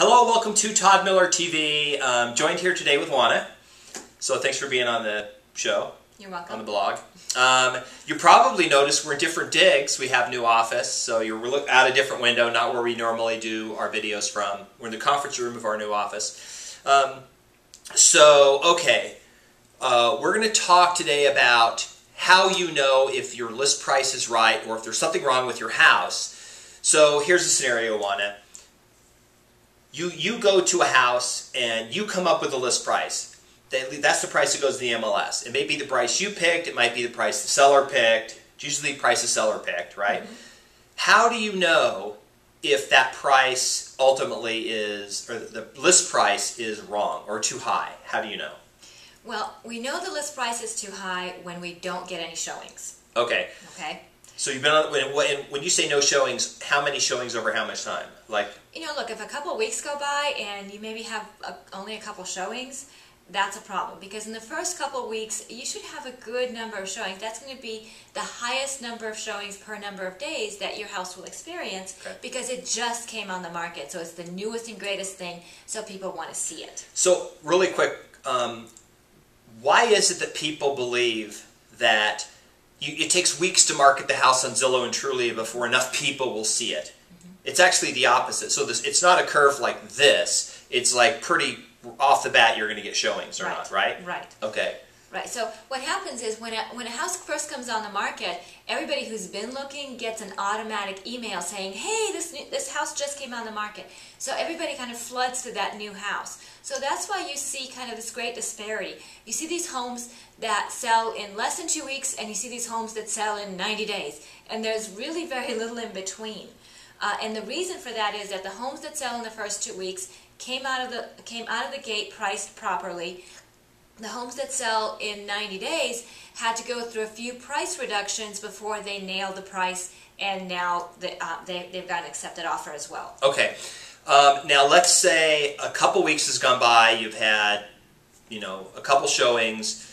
Hello, welcome to Todd Miller TV. Joined here today with Oana. So thanks for being on the show. You're welcome. On the blog. You probably noticed we're in different digs. We have a new office, so you're out a different window, not where we normally do our videos from. We're in the conference room of our new office. We're going to talk today about how you know if your list price is right or if there's something wrong with your house. So here's the scenario, Oana. You go to a house and you come up with a list price. That's the price that goes to the MLS. It may be the price you picked. It might be the price the seller picked. It's usually the price the seller picked, right? Mm-hmm. How do you know if that price ultimately is, or the list price is wrong or too high? How do you know? Well, we know the list price is too high when we don't get any showings. Okay. Okay. So you've been on, when you say no showings, how many showings over how much time? Like, you know, look, if a couple of weeks go by and you maybe have only a couple showings, that's a problem, because in the first couple of weeks you should have a good number of showings. That's going to be the highest number of showings per number of days that your house will experience, okay, because it just came on the market. So it's the newest and greatest thing, so people want to see it. So really quick, why is it that people believe that it takes weeks to market the house on Zillow and Trulia before enough people will see it? Mm-hmm. It's actually the opposite. So it's not a curve like this. It's like pretty off the bat you're going to get showings or right, not, right? Right. Okay. Right. So what happens is when a house first comes on the market, everybody who's been looking gets an automatic email saying, "Hey, this house just came on the market." So everybody kind of floods to that new house. So that's why you see kind of this great disparity. You see these homes that sell in less than 2 weeks, and you see these homes that sell in 90 days, and there's really very little in between. And the reason for that is that the homes that sell in the first 2 weeks came out of the gate priced properly. The homes that sell in 90 days had to go through a few price reductions before they nailed the price, and now they've got an accepted offer as well. Okay. Now let's say a couple weeks has gone by, you've had, a couple showings,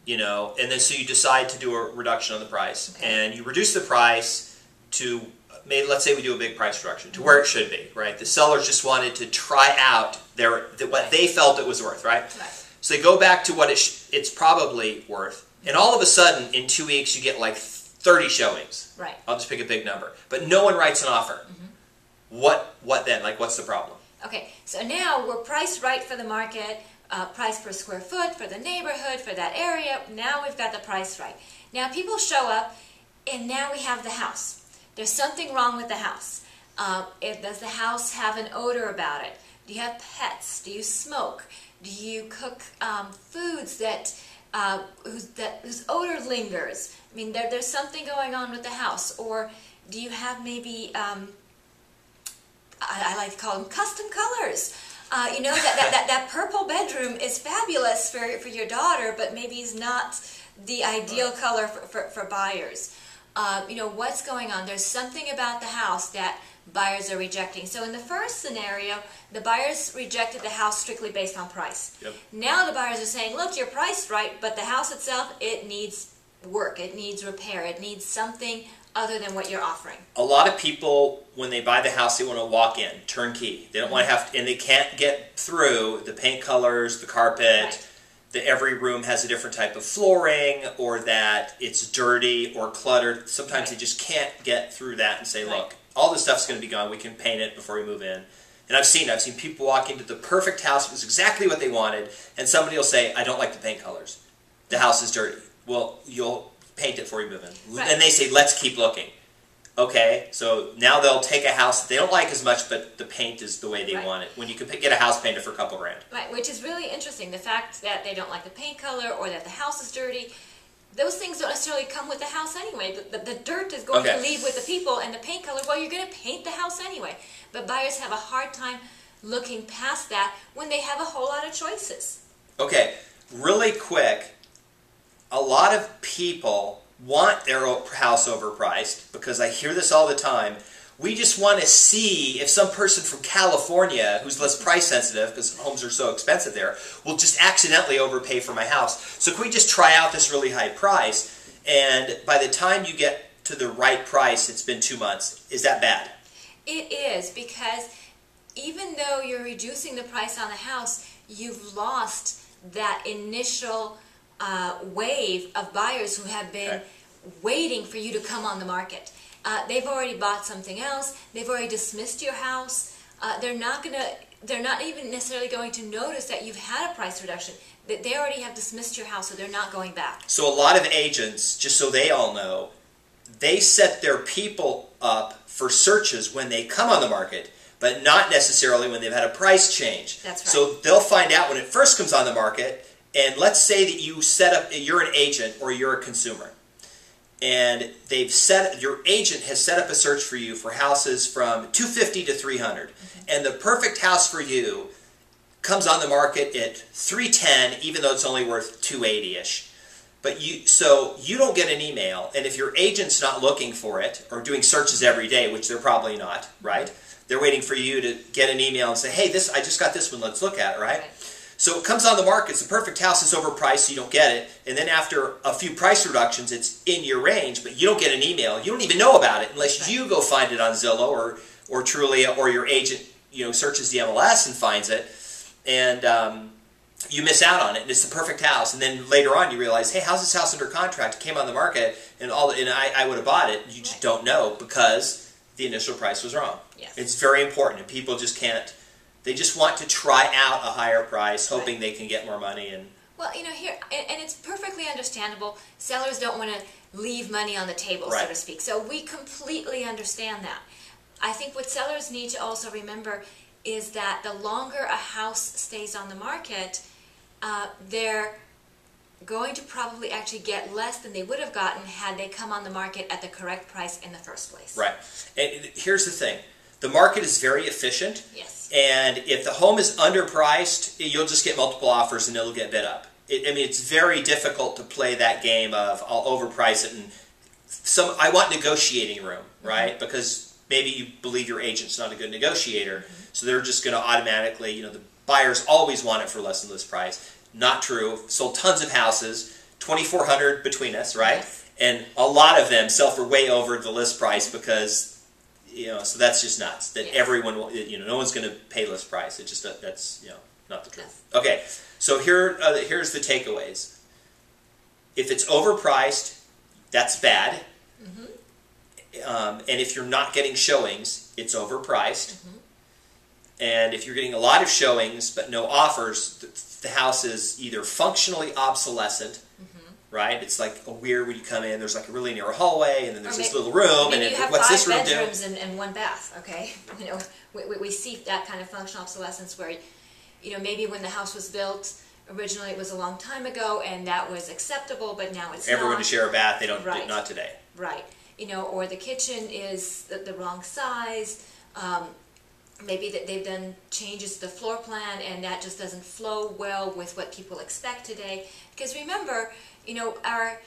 and then so you decide to do a reduction on the price. Okay. And you reduce the price to, let's say we do a big price reduction to where it should be, right? The sellers just wanted to try out what they felt it was worth, right? Right. So they go back to what it's probably worth, and all of a sudden, in 2 weeks, you get like 30 showings. Right. I'll just pick a big number. But no one writes an offer. Mm-hmm. What then? Like, what's the problem? Okay, so now we're priced right for the market, price per square foot, for the neighborhood, for that area. Now we've got the price right. Now people show up, and now we have the house. There's something wrong with the house. Does the house have an odor about it? Do you have pets? Do you smoke? Do you cook foods whose odor lingers? I mean, there's something going on with the house. Or do you have maybe, I like to call them custom colors. That purple bedroom is fabulous for your daughter, but maybe is not the ideal color for buyers. What's going on? There's something about the house that buyers are rejecting. So in the first scenario, the buyers rejected the house strictly based on price. Yep. Now the buyers are saying, look, you're priced right, but the house itself, it needs work, it needs repair, it needs something other than what you're offering. A lot of people, when they buy the house, they want to walk in, turnkey. They don't want to have to, and they can't get through the paint colors, the carpet, right, that every room has a different type of flooring, or that it's dirty or cluttered. Sometimes they just can't get through that and say, look, all this stuff's going to be gone. We can paint it before we move in. And I've seen people walk into the perfect house. It was exactly what they wanted. And somebody will say, I don't like the paint colors. The house is dirty. Well, you'll paint it before you move in. Right. And they say, let's keep looking. Okay, so now they'll take a house that they don't like as much, but the paint is the way they want it. When you can get a house painted for a couple grand. Right, which is really interesting. The fact that they don't like the paint color or that the house is dirty, those things don't necessarily come with the house anyway. The dirt is going to leave with the people, and the paint color, well, you're going to paint the house anyway. But buyers have a hard time looking past that when they have a whole lot of choices. Okay, really quick, a lot of people want their house overpriced, because I hear this all the time. We just want to see if some person from California, who's less price sensitive, because homes are so expensive there, will just accidentally overpay for my house. So can we just try out this really high price, and by the time you get to the right price, it's been 2 months. Is that bad? It is, because even though you're reducing the price on the house, you've lost that initial wave of buyers who have been waiting for you to come on the market. They've already bought something else. They've already dismissed your house. They're not even necessarily going to notice that you've had a price reduction. They already have dismissed your house, so they're not going back. So a lot of agents, just so they all know, they set their people up for searches when they come on the market, but not necessarily when they've had a price change. That's right. So they'll find out when it first comes on the market, and let's say that you're an agent or you're a consumer, and your agent has set up a search for you for houses from 250 to 300, and the perfect house for you comes on the market at 310, even though it's only worth 280-ish. But so you don't get an email, and if your agent's not looking for it or doing searches every day, which they're probably not, right? They're waiting for you to get an email and say, hey, I just got this one, let's look at it, right? So it comes on the market, it's the perfect house, it's overpriced, so you don't get it, and then after a few price reductions, it's in your range, but you don't get an email. You don't even know about it unless you go find it on Zillow or Trulia, or your agent searches the MLS and finds it, and you miss out on it, and it's the perfect house. And then later on you realize, hey, how's this house under contract? It came on the market, and I would have bought it. You just don't know because the initial price was wrong. Yes. It's very important, and people just can't. They just want to try out a higher price, hoping they can get more money. And well, here, and it's perfectly understandable. Sellers don't want to leave money on the table, so to speak. So we completely understand that. I think what sellers need to also remember is that the longer a house stays on the market, they're going to probably actually get less than they would have gotten had they come on the market at the correct price in the first place. Right. And here's the thing. The market is very efficient. Yes. And if the home is underpriced, you'll just get multiple offers and it'll get bid up. It's very difficult to play that game of I'll overprice it and I want negotiating room, right? Because maybe you believe your agent's not a good negotiator, so they're just going to automatically, the buyers always want it for less than list price. Not true. Sold tons of houses, 2,400 between us, right? Yes. And a lot of them sell for way over the list price because, so that's just nuts. That everyone will, no one's going to pay list price. It's just that's not the truth. Okay, so here's the takeaways. If it's overpriced, that's bad. And if you're not getting showings, it's overpriced. And if you're getting a lot of showings but no offers, the house is either functionally obsolescent, right? It's like a weird when you come in, there's like a really narrow hallway, and then there's this little room, and what's this room doing? Bedrooms and one bath, okay? We see that kind of functional obsolescence where, maybe when the house was built, originally it was a long time ago, and that was acceptable, but now it's everyone not. to share a bath, they don't, not today. Right. Or the kitchen is the wrong size. Maybe that they've done changes to the floor plan, and that just doesn't flow well with what people expect today. Because remember, our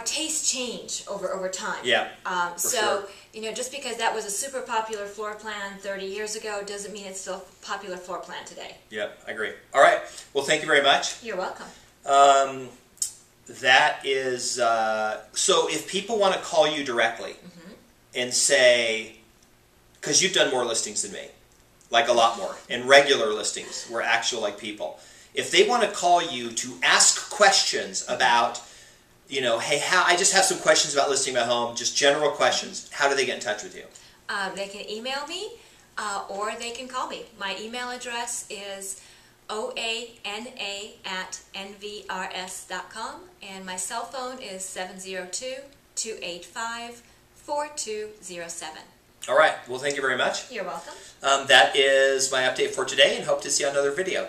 tastes change over time. Yeah. So just because that was a super popular floor plan 30 years ago doesn't mean it's still a popular floor plan today. Yeah, I agree. All right. Well, thank you very much. You're welcome. That is, so if people want to call you directly and say, because you've done more listings than me, like a lot more, and regular listings, we're actual people. If they want to call you to ask questions about, hey, I just have some questions about listing my home, just general questions, how do they get in touch with you? They can email me or they can call me. My email address is oana@nvrs.com, and my cell phone is 702-285-4207. All right. Well, thank you very much. You're welcome. That is my update for today, and hope to see you on another video.